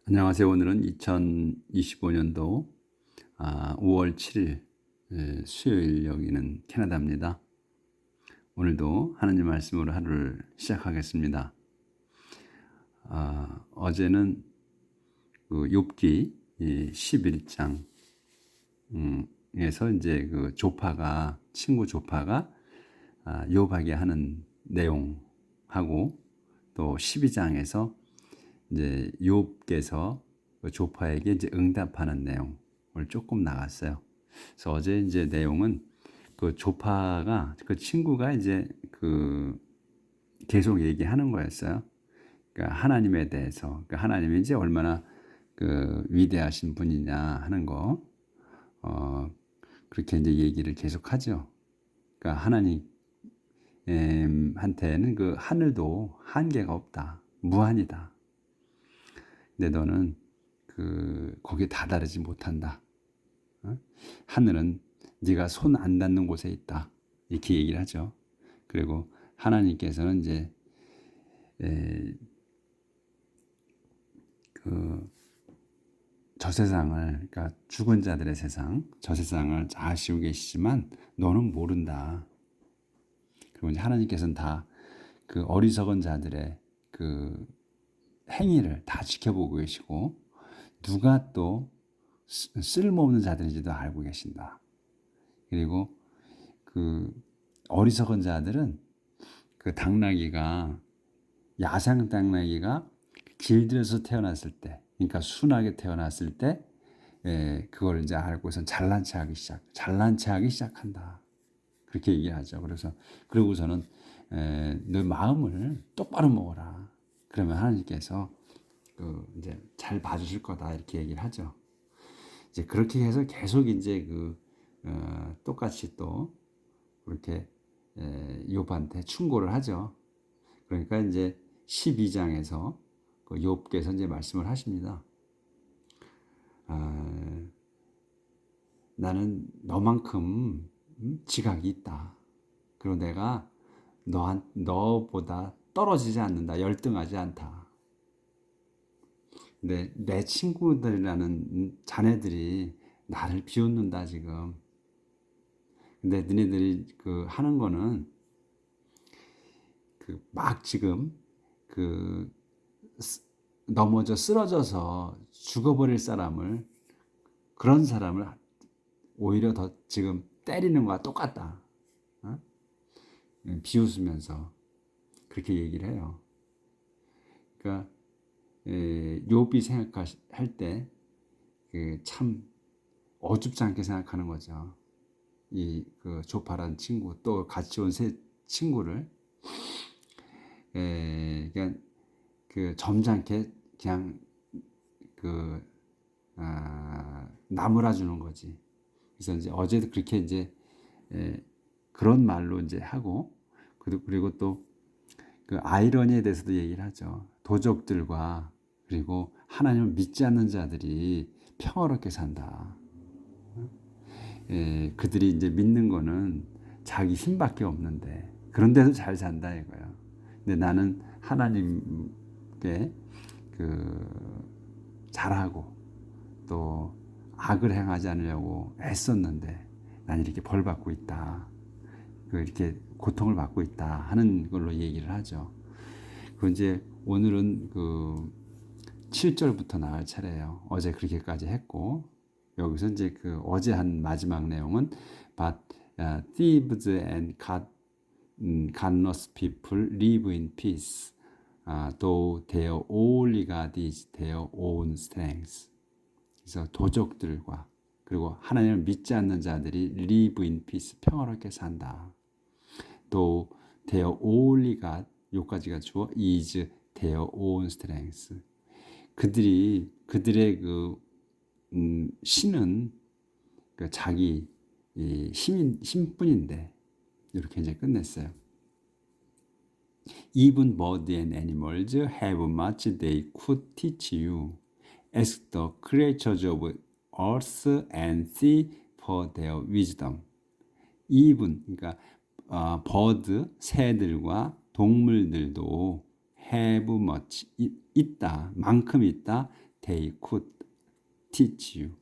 안녕하세요. 오늘은 2025년도 5월 7일 수요일, 여기는 캐나다입니다. 오늘도 하나님 말씀으로 하루를 시작하겠습니다. 어제는 그 욥기 11장에서 이제 그 친구 조파가 욥에게 하는 내용하고, 또 12장에서 이제 욥께서 그 조파에게 이제 응답하는 내용을 조금 나갔어요. 그래서 어제 이제 내용은 그 조파가, 그 친구가 이제 그 계속 얘기하는 거였어요. 그러니까 하나님에 대해서, 그러니까 하나님이 이제 얼마나 그 위대하신 분이냐 하는 거, 그렇게 이제 얘기를 계속 하죠. 그러니까 하나님한테는 그 하늘도 한계가 없다, 무한이다. 근데 너는 거기에 다다르지 못한다. 하늘은 네가 손 안 닿는 곳에 있다. 이렇게 얘기를 하죠. 그리고 하나님께서는 이제 저 세상을, 그러니까 죽은 자들의 세상, 저 세상을 아시고 계시지만 너는 모른다. 그리고 이제 하나님께서는 다 그 어리석은 자들의 그 행위를 다 지켜보고 계시고, 누가 또 쓸모없는 자들인지도 알고 계신다. 그리고 그 어리석은 자들은 그 야생 당나귀가 길들여서 태어났을 때, 그러니까 순하게 태어났을 때, 그걸 이제 알고선 잘난 체 하기 시작한다. 그렇게 얘기하죠. 그러고서는 너 마음을 똑바로 먹어라. 그러면 하나님께서 이제 잘 봐주실 거다. 이렇게 얘기를 하죠. 이제 그렇게 해서 계속 이제 똑같이 또 그렇게 욥한테 충고를 하죠. 그러니까 이제 12장에서 그 욥께서 이제 말씀을 하십니다. 나는 너만큼 지각이 있다. 그리고 내가 너보다 떨어지지 않는다. 열등하지 않다. 근데 내 친구들이라는 자네들이 나를 비웃는다 지금. 근데 너네들이 하는 거는 막 지금 넘어져 쓰러져서 죽어버릴 그런 사람을 오히려 더 지금 때리는 거와 똑같다. 비웃으면서 그렇게 얘기를 해요. 그러니까 욥이 생각할 때 참 어줍지 않게 생각하는 거죠. 조파라는 친구, 또 같이 온 세 친구를 그냥 점잖게 그냥 나무라 주는 거지. 그래서 이제 어제도 그렇게 이제 그런 말로 이제 하고, 그리고 또 아이러니에 대해서도 얘기를 하죠. 도적들과 그리고 하나님을 믿지 않는 자들이 평화롭게 산다. 그들이 이제 믿는 거는 자기 힘밖에 없는데 그런데도 잘 산다 이거예요. 근데 나는 하나님께 잘하고 또 악을 행하지 않으려고 애썼는데 난 이렇게 벌 받고 있다. 이렇게 고통을 받고 있다 하는 걸로 얘기를 하죠. 이제 오늘은 7절부터 나갈 차례예요. 어제 그렇게까지 했고, 여기서 이제 어제 한 마지막 내용은 But thieves and godless people live in peace, though their only God is their own strength. 그래서 도적들과 그리고 하나님을 믿지 않는 자들이 live in peace, 평화롭게 산다. 또 their only God, 요까지가 주어 is their own strength. 그들의 신은 자기 힘뿐인데, 이렇게 이제 끝냈어요. Even birds and animals have much they could teach you. Ask the creatures of earth and sea for their wisdom. Even, 그러니까 bird, 새들과 동물들도 have much, 있다, 만큼 있다. they could teach you.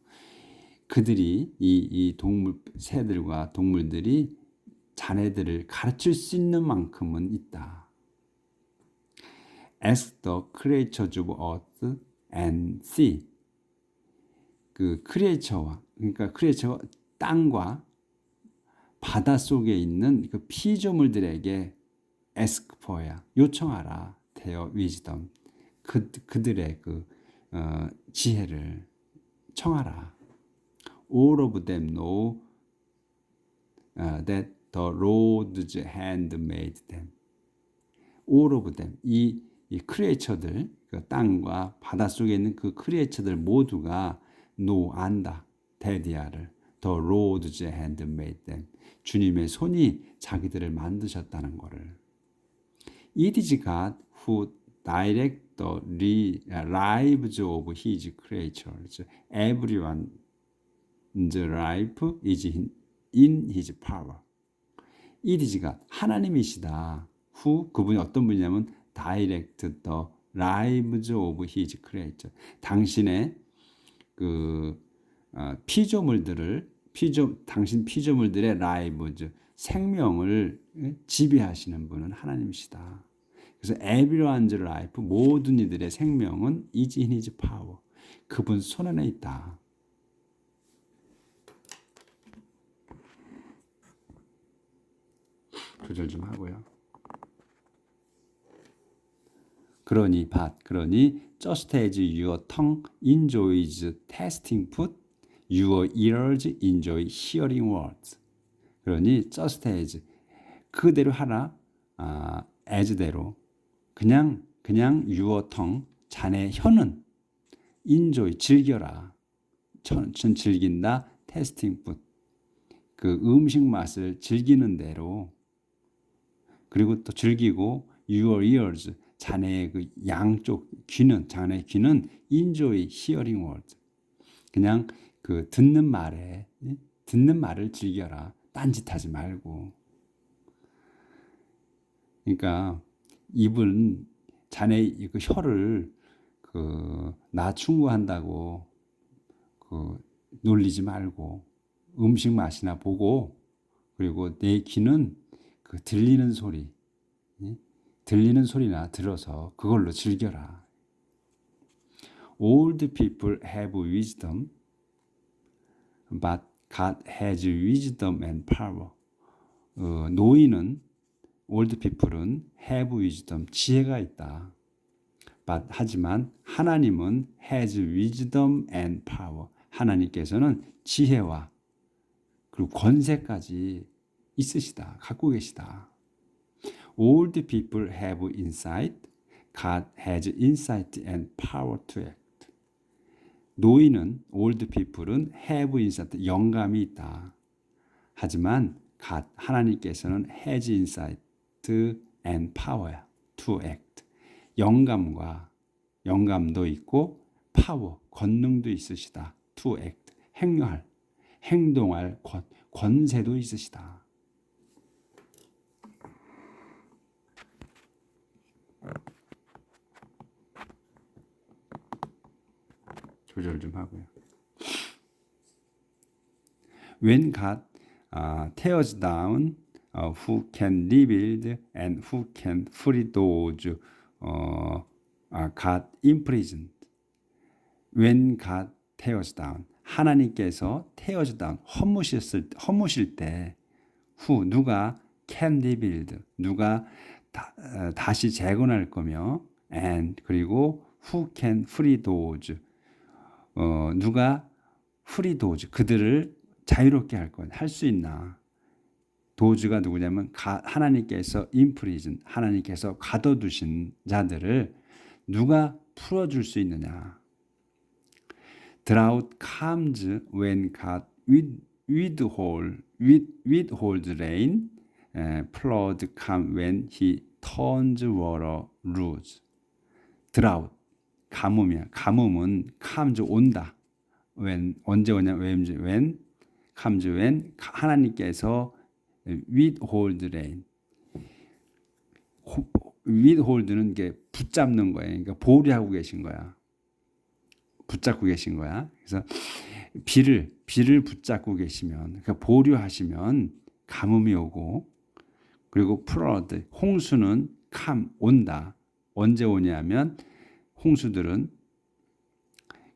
그들이 이 동물 새들과 동물들이 자네들을 가르칠 수 있는 만큼은 있다. Ask the creatures of earth and sea. 그 크리에이처와 그러니까 크리에이처가 땅과 바다 속에 있는 그 피조물들에게 ask for야 요청하라. their wisdom. 그들의 그 지혜를 청하라. All of them know that the Lord's hand made them. All of them. 이 크리에이처들, 그 땅과 바다 속에 있는 그 크리에이처들 모두가 know, 안다. 데디아를. The Lord's hand made them. 주님의 손이 자기들을 만드셨다는 것을. It is God who direct the lives of His creatures. Everyone's life is in His power. It is God. 하나님이시다. Who 그분이 어떤 분이냐면 direct the lives of His creatures. 당신의 그 당신 피조물들의 lives 생명을 지배하시는 분은 하나님이시다. 그래서 everyone's life 모든 이들의 생명은 is in His power. 그분 손 안에 있다. 조절 좀 하고요. 그러니 just as your tongue enjoys tasting food, your ears enjoy hearing words. 그러니 just as 그대로 하라. as대로 그냥 your tongue 자네 혀는 enjoy 즐겨라. 전 즐긴다. tasting food 그 음식 맛을 즐기는 대로 그리고 또 즐기고 your ears 자네의 그 양쪽 귀는 자네의 귀는 enjoy hearing words 그냥 그 듣는 말을 즐겨라. 딴짓하지 말고. 그러니까 입은 자네 그 혀를 나 충고한다고 놀리지 말고 음식 맛이나 보고 그리고 내 귀는 들리는 소리나 들어서 그걸로 즐겨라. Old people have wisdom, but God has wisdom and power. 노인은 old people은 have wisdom, 지혜가 있다. But 하지만 하나님은 has wisdom and power. 하나님께서는 지혜와 그리고 권세까지 있으시다. 갖고 계시다. Old people have insight. God has insight and power to act. 노인은 old people은 have insight, 영감이 있다. 하지만 God, 하나님께서는 has insight and power to act. 영감도 있고 power, 권능도 있으시다. to act, 행동할 권세도 있으시다. 조절 좀 하고요. When God tears down, who can rebuild and who can free those God imprisoned? When God tears down, 하나님께서 tears down, 허무실 때, who 누가 can rebuild, 누가 다시 재건할 거며, and 그리고 who can free those, 누가 free those, 그들을 자유롭게 할 수 있나? 도주가 누구냐면 하나님께서 imprison, 하나님께서 가둬두신 자들을 누가 풀어줄 수 있느냐? Drought comes when God withholds rain. Flood comes when He turns water loose. Drought, 가뭄은 comes 온다. When 언제 오냐? When comes when 하나님께서 withhold rain. withhold는 게 붙잡는 거예요. 그러니까 보류하고 계신 거야. 붙잡고 계신 거야. 그래서 비를 붙잡고 계시면, 그러니까 보류하시면 가뭄이 오고, 그리고 플러드, 홍수는 온다. 언제 오냐면 홍수들은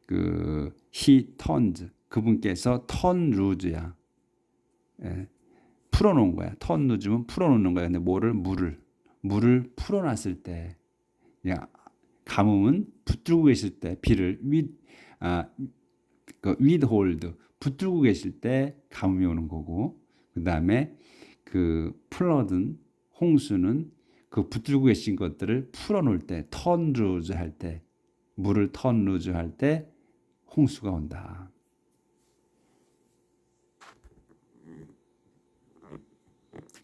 그 he turned, 그분께서 turn 루즈야. 예, 풀어놓은 거야. turn 루즈면 풀어놓는 거야. 근데 물을 풀어놨을 때, 그냥 가뭄은 붙들고 계실 때, 비를 withhold, 붙들고 계실 때 가뭄이 오는 거고, 그 다음에 그 플러드는, 홍수는 그 붙들고 계신 것들을 풀어놓을 때, turn loose 할 때, 물을 turn loose 할 때 홍수가 온다.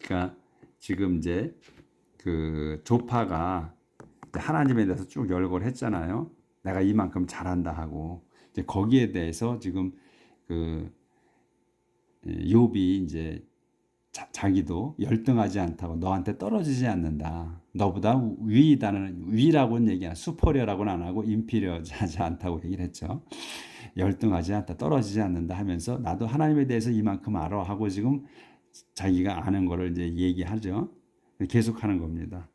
그러니까 지금 이제 그 조파가 하나님에 대해서 쭉 열거를 했잖아요. 내가 이만큼 잘한다 하고, 이제 거기에 대해서 지금 그 욥이 이제 자기도 열등하지 않다고, 너한테 떨어지지 않는다, 너보다 위라고는 얘기 안, 수퍼리어라고는 안 하고 인피리어하지 않다고 얘기를 했죠. 열등하지 않다, 떨어지지 않는다 하면서 나도 하나님에 대해서 이만큼 알아 하고 지금 자기가 아는 거를 이제 얘기하죠. 계속하는 겁니다.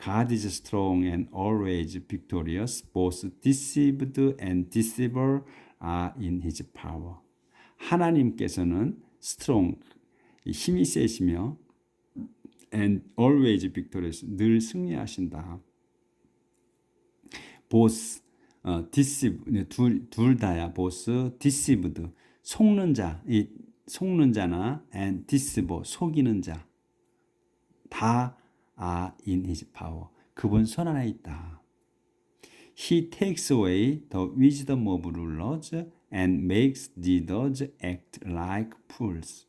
God is strong and always victorious. Both deceived and deceiver are in his power. 하나님께서는 strong, 힘이 세시며, and always victorious, 늘 승리하신다. both, deceive, 둘 다야. both deceived, 속는 자나 and deceiver, 속이는 자, 다 are in his power. 그분 손 안에 있다. He takes away the wisdom of rulers and makes leaders act like fools.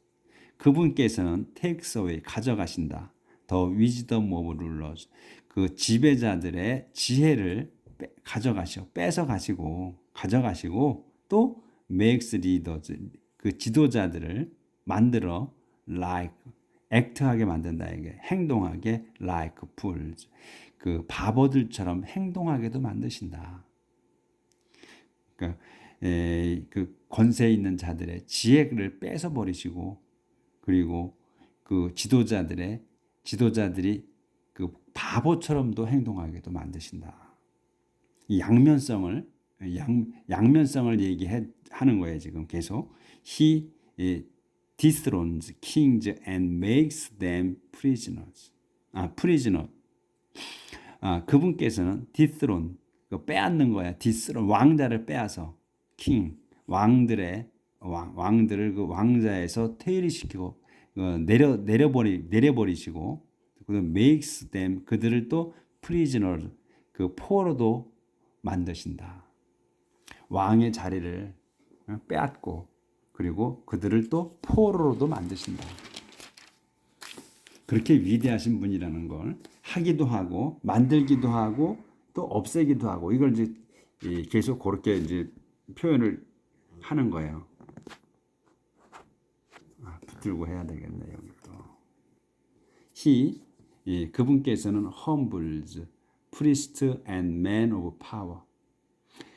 그분께서는 takes away, 가져가신다. the wisdom of rulers, 그 지배자들의 지혜를 가져가시고 또 makes leaders, 그 지도자들을 만들어 like, act하게 만든다. 이게 행동하게 like fools, 그 바보들처럼 행동하게도 만드신다. 그러니까 그 권세 있는 자들의 지혜를 뺏어 버리시고, 그리고 그 지도자들이 그 바보처럼도 행동하게도 만드신다. 이 양면성을 얘기하는 거예요. 지금 계속 he dethrones kings and makes them prisoners. prisoner. 그분께서는 dethrone, 빼앗는 거야. dethrone, 왕자를 빼앗아. king, 왕들을 그 왕자에서 퇴위시키고 내려버리시고, 그다음 makes them, 그들을 또 prisoner, 그 포로도 만드신다. 왕의 자리를 빼앗고, 그리고 그들을 또 포로로도 만드신다. 그렇게 위대하신 분이라는 걸 하기도 하고, 만들기도 하고, 또 없애기도 하고, 이걸 이제 계속 그렇게 이제 표현을 하는 거예요. 붙들고 해야 되겠네, 여기도. 그분께서는 humbles, priest and man of power.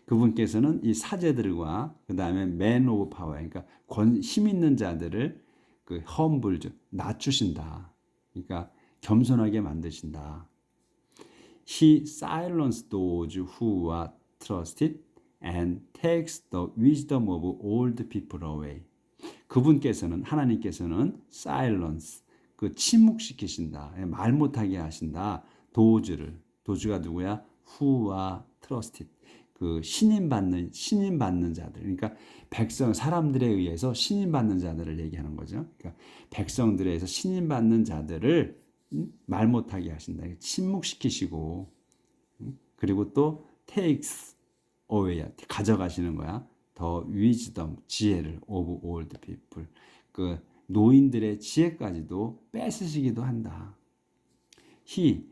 그분께서는 이 사제들과 그 다음에 man of power, 그러니까 힘 있는 자들을 그 humbles, 낮추신다. 그러니까 겸손하게 만드신다. He silenced those who are trusted and takes the wisdom of old people away. 그분께서는, 하나님께서는 silence, 그 침묵시키신다. 말 못하게 하신다. 도주가 누구야? who are trusted. 그 신임받는 자들. 그러니까 사람들에 의해서 신임받는 자들을 얘기하는 거죠. 그러니까 백성들에 의해서 신임받는 자들을 말 못하게 하신다. 침묵시키시고, 그리고 또 takes away, 가져가시는 거야. The wisdom, 지혜를 of old people, 그 노인들의 지혜까지도 뺏으시기도 한다. He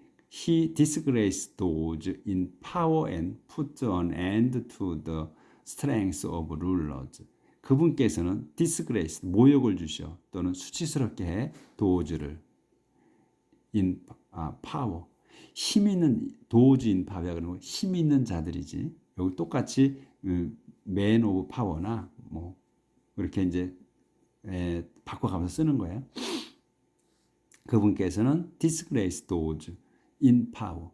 disgraced those in power and put an end to the strength of rulers. 그분께서는 disgrace, 모욕을 주셔, 또는 수치스럽게 해 도즈를 in power, 힘 있는, 도즈 in power, 그러면 힘 있는 자들이지. 여기 똑같이 man of power나 뭐 이렇게 이제 바꿔가면서 쓰는 거예요. 그분께서는 disgrace those in power,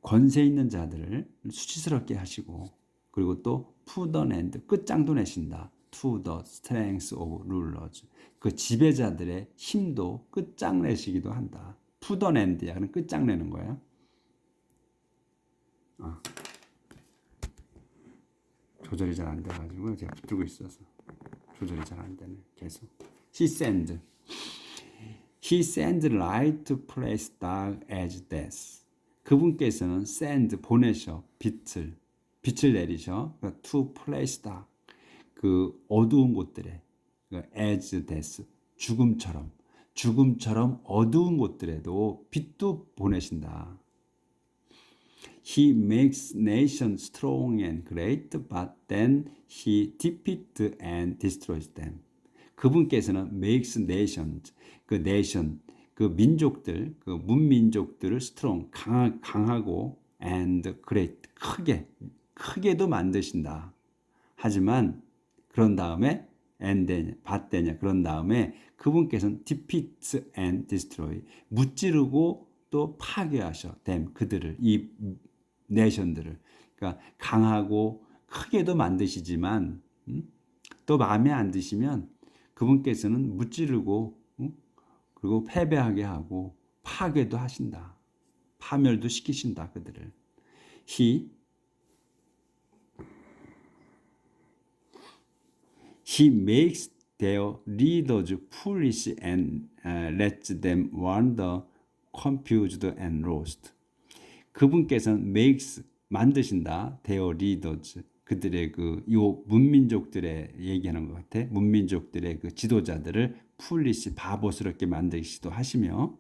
권세 있는 자들을 수치스럽게 하시고, 그리고 또 put an end, 끝장도 내신다. to the strength of rulers, 그 지배자들의 힘도 끝장내시기도 한다. put an end야, 그럼 끝장내는 거예요. 조절이 잘 안 돼가지고 제가 붙들고 있어서 조절이 잘 안 되네. 계속. He sends light to place dark as death. 그분께서는 send, 보내셔, 빛을 내리셔. to place dark, 그 어두운 곳들에, as death, 죽음처럼 어두운 곳들에도 빛도 보내신다. He makes nations strong and great, but then he defeats and destroys them. 그분께서는 makes nations, 그 nation, 그 민족들, 그 문민족들을 strong, 강하고 and great, 크게도 만드신다. 하지만 그런 다음에 and then, but then, 그런 다음에 그분께서는 defeats and destroy, 무찌르고 또 파괴하셔 them, 그들을, 이 네이션들을. 그러니까 강하고 크게도 만드시지만 또 마음에 안 드시면 그분께서는 무찌르고 그리고 패배하게 하고 파괴도 하신다. 파멸도 시키신다, 그들을. He makes their leaders foolish and lets them wander confused and lost. 그분께서는 makes, 만드신다. their leaders, 그들의 요 문민족들의 얘기하는 것 같아. 문민족들의 그 지도자들을 foolish, 바보스럽게 만드시기도 하시며,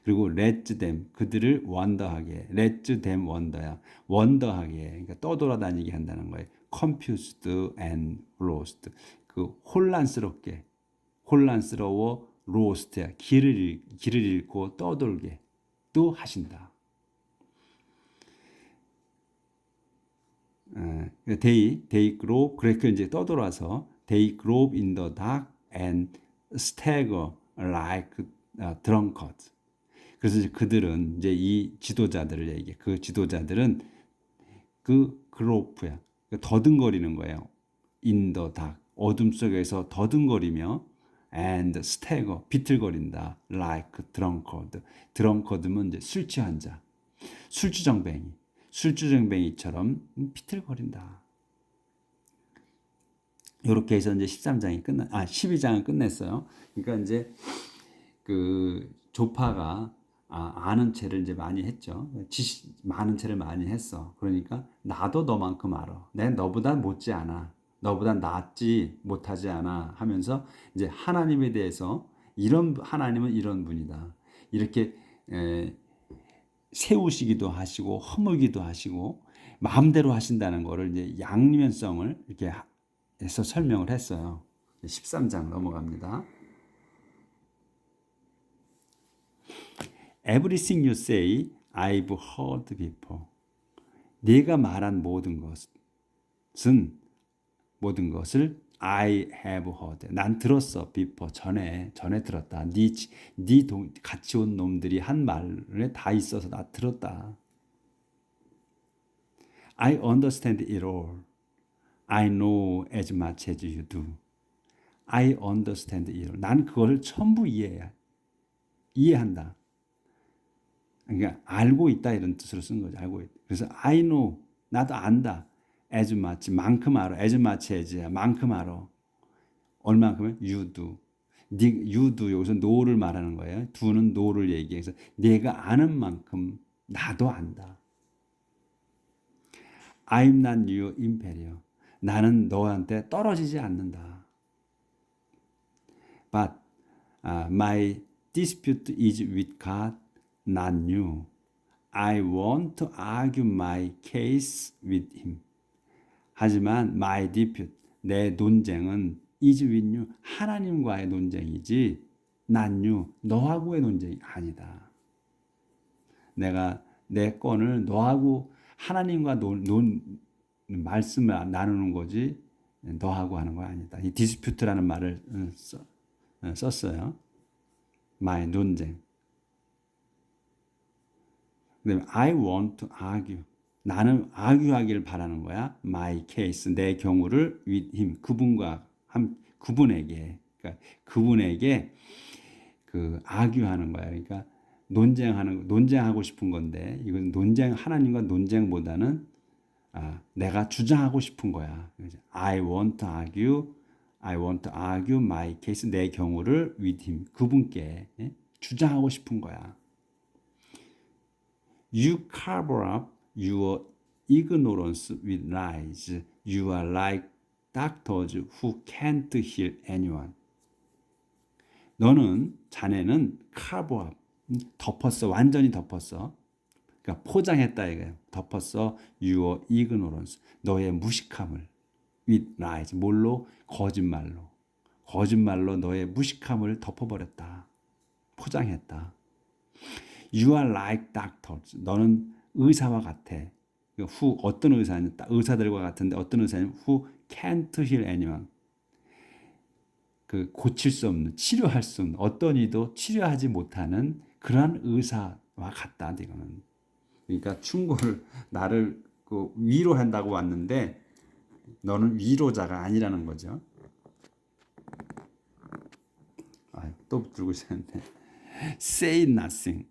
그리고 let them, 그들을 원더하게, let them wonder야, 원더하게, 그러니까 떠돌아다니게 한다는 거예요. confused and lost, 그 혼란스러워, lost야, 길을 잃고 떠돌게 또 하신다. They grope, 그렇게 이제 떠돌아서 they grope in the dark and stagger like drunkards. 그래서 이제 그들은 이제 이 지도자들을 얘기해. 그 지도자들은 그 grope야, 더듬거리는 거예요. in the dark, 어둠 속에서 더듬거리며 and stagger, 비틀거린다. like drunkard. drunkard면 이제 술 취한 자, 술주정뱅이처럼 비틀거린다. 이렇게 해서 이제 12장은 끝냈어요. 그러니까 이제 그 조파가 아는 체를 이제 많이 했죠. 많은 체를 많이 했어. 그러니까 나도 너만큼 알아. 내 너보다 못지 않아. 너보다 낫지 못하지 않아 하면서 이제 하나님에 대해서, 이런 하나님은 이런 분이다, 이렇게 세우시기도 하시고 허물기도 하시고 마음대로 하신다는 거를 이제 양면성을 이렇게 해서 설명을 했어요. 13장 넘어갑니다. Everything you say, I've heard before. 네가 말한 모든 것을 I have heard. 난 들었어. before, 전에 들었다. 같이 온 놈들이 한 말에 다 있어서 나 들었다. I understand it all. I know as much as you do. I understand it all. 난 그걸 전부 이해한다. 그러니까 알고 있다, 이런 뜻으로 쓴 거죠. 알고 있다. 그래서 I know, 나도 안다. as much, 만큼 알아. as much as야, 만큼 알아. 얼만큼은 you do. you do, 여기서 know를 말하는 거예요. do는 know를 얘기해서 내가 아는 만큼 나도 안다. I'm not your inferior. 나는 너한테 떨어지지 않는다. But my dispute is with God, not you. I want to argue my case with him. 하지만 my dispute, 내 논쟁은 is with you, 하나님과의 논쟁이지 not you, 너하고의 논쟁이 아니다. 내가 내 건을 너하고 하나님과 말씀을 나누는 거지 너하고 하는 거 아니다. 이 디스퓨트라는 말을 썼어요. my 논쟁. 그다음에 I want to argue. 나는 argue하기를 바라는 거야. my case, 내 경우를 with him, 그분에게, 그러니까 그분에게 그 argue하는 거야. 그러니까 논쟁하고 싶은 건데 이건 하나님과 논쟁보다는 내가 주장하고 싶은 거야. I want to argue my case, 내 경우를 with him, 그분께 주장하고 싶은 거야. You cover up your ignorance with lies. You are like doctors who can't heal anyone. 자네는 cover up, 덮었어, 완전히 덮었어. 그러니까 포장했다 이거예요. 덮었어 your ignorance, 너의 무식함을 with lies, 뭘로? 거짓말로 너의 무식함을 덮어버렸다. 포장했다. You are like doctors. 너는 의사와 같아. 어떤 의사냐? 의사들과 같은데 어떤 의사냐면 who can't heal anyone. 그 고칠 수 없는, 치료할 수 없는, 어떤 이도 치료하지 못하는 그러한 의사와 같다. 이거는. 그러니까 충고를 나를 위로한다고 왔는데 너는 위로자가 아니라는 거죠. 또 들고 있었는데 say nothing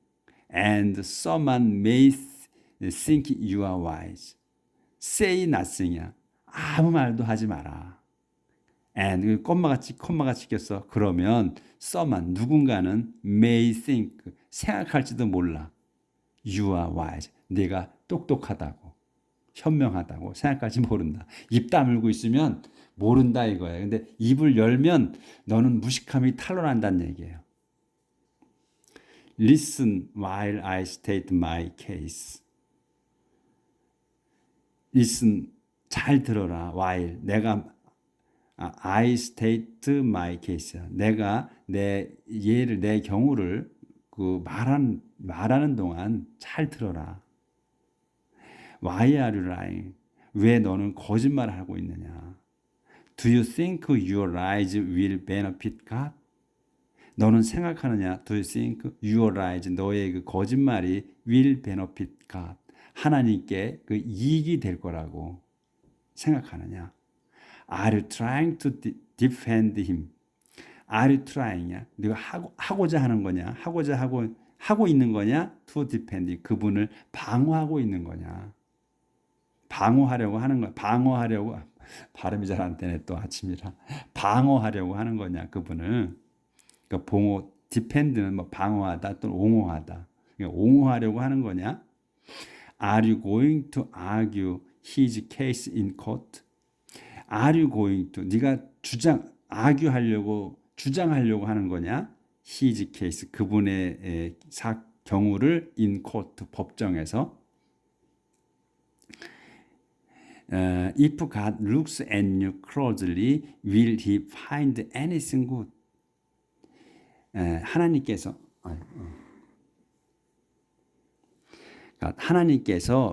and someone may think you are wise. say nothing이야. 아무 말도 하지 마라. and 콤마가 찍혔어. 그러면 someone, 누군가는 may think, 생각할지도 몰라. you are wise. 네가 똑똑하다고, 현명하다고 생각할지 모른다. 입 다물고 있으면 모른다 이거예요. 근데 입을 열면 너는 무식함이 탄로난다는 얘기예요. Listen while I state my case. Listen, 잘 들어라. while, I state my case. 내가 내 경우를 말하는 동안 잘 들어라. Why are you lying? 왜 너는 거짓말을 하고 있느냐? Do you think your lies will benefit God? 너는 생각하느냐? Do you think your lies, 너의 그 거짓말이 will benefit God, 하나님께 그 이익이 될 거라고 생각하느냐? Are you trying to defend him? Are you trying이야? 네가 하고자 하는 거냐? 하고 있는 거냐? To defend, 그분을 방어하고 있는 거냐? 방어하려고 하는 거야. 발음이 잘 안 되네, 또 아침이라. 방어하려고 하는 거냐, 그분을. 그러니까 defend는 뭐 방어하다 또는 옹호하다. 그러니까 옹호하려고 하는 거냐? Are you going to argue his case in court? Are you going to, 네가 주장하려고 하는 거냐? His case, 그분의 경우를 in court, 법정에서. If God looks at you closely, will he find anything good? 하나님께서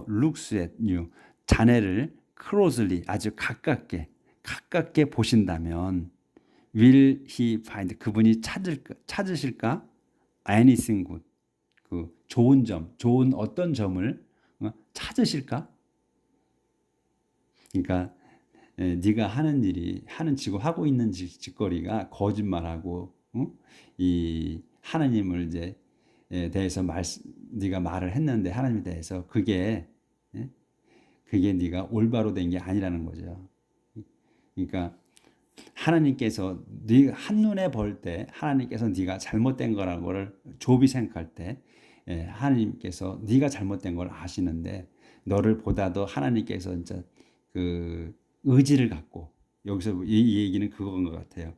looks at you, 자네를 closely, 아주 가깝게 보신다면 will he find, 그분이 찾으실까? anything good, 그 좋은 어떤 점을 찾으실까? 그러니까 네가 하고 있는 짓거리가 거짓말하고 이 하나님을 이제 대해서 네가 말을 했는데 하나님에 대해서 그게 네가 올바로 된 게 아니라는 거죠. 그러니까 하나님께서 네가 한눈에 볼 때 하나님께서 네가 잘못된 거라고를 좁이 생각할 때 하나님께서 네가 잘못된 걸 아시는데 너를 보다도 하나님께서 진짜 그 의지를 갖고, 여기서 이 얘기는 그건 것 같아요.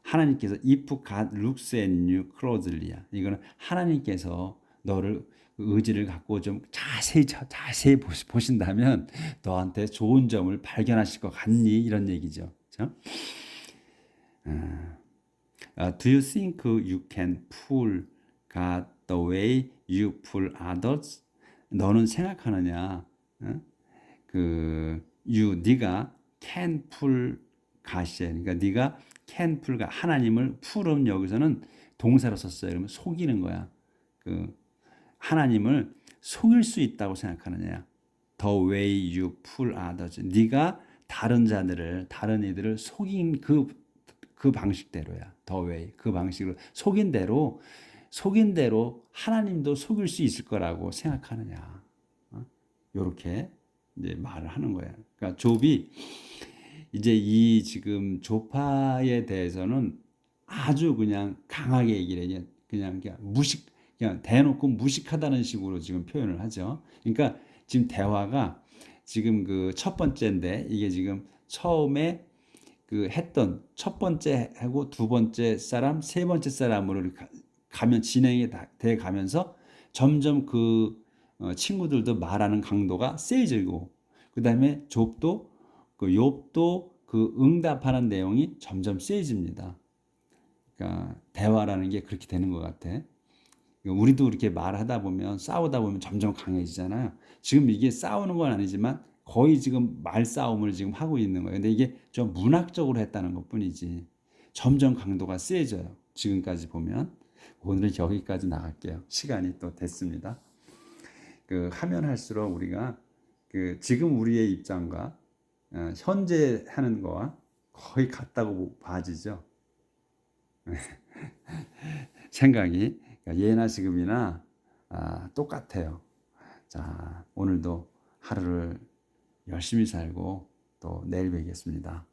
하나님께서 if God looks at you closely야. 이거는 하나님께서 너를 의지를 갖고 좀 자세히 보신다면 너한테 좋은 점을 발견하실 것 같니? 이런 얘기죠. 그렇죠? Do you think you can fool God the way you fool others? 너는 생각하느냐? 네가 can fool 가시에. 그러니까 네가 can 풀가 하나님을 풀은 여기서는 동사로 썼어요. 그러면 속이는 거야. 그 하나님을 속일 수 있다고 생각하느냐. The way you fool others. 네가 다른 자들을 다른 이들을 속인 그 방식대로야. The way 그 방식으로 속인 대로 하나님도 속일 수 있을 거라고 생각하느냐. 이렇게 이제 말을 하는 거야. 그러니까 욥이 이제 이 지금 조파에 대해서는 아주 그냥 강하게 얘기를 해. 그냥 그냥 대놓고 무식하다는 식으로 지금 표현을 하죠. 그러니까 지금 대화가 지금 그 첫 번째인데 이게 지금 처음에 그 했던 첫 번째 하고 두 번째 사람, 세 번째 사람으로 가면 진행이 돼 가면서 점점 그 친구들도 말하는 강도가 세지고 그다음에 욥도 그 응답하는 내용이 점점 세집니다. 그러니까 대화라는 게 그렇게 되는 것 같아. 우리도 이렇게 말하다 보면 싸우다 보면 점점 강해지잖아요. 지금 이게 싸우는 건 아니지만 거의 지금 말싸움을 지금 하고 있는 거예요. 근데 이게 좀 문학적으로 했다는 것뿐이지. 점점 강도가 세져요. 지금까지 보면. 오늘은 여기까지 나갈게요. 시간이 또 됐습니다. 하면 할수록 우리가 지금 우리의 입장과 현재 하는 거와 거의 같다고 봐지죠. 생각이 예나 지금이나 똑같아요. 자, 오늘도 하루를 열심히 살고 또 내일 뵙겠습니다.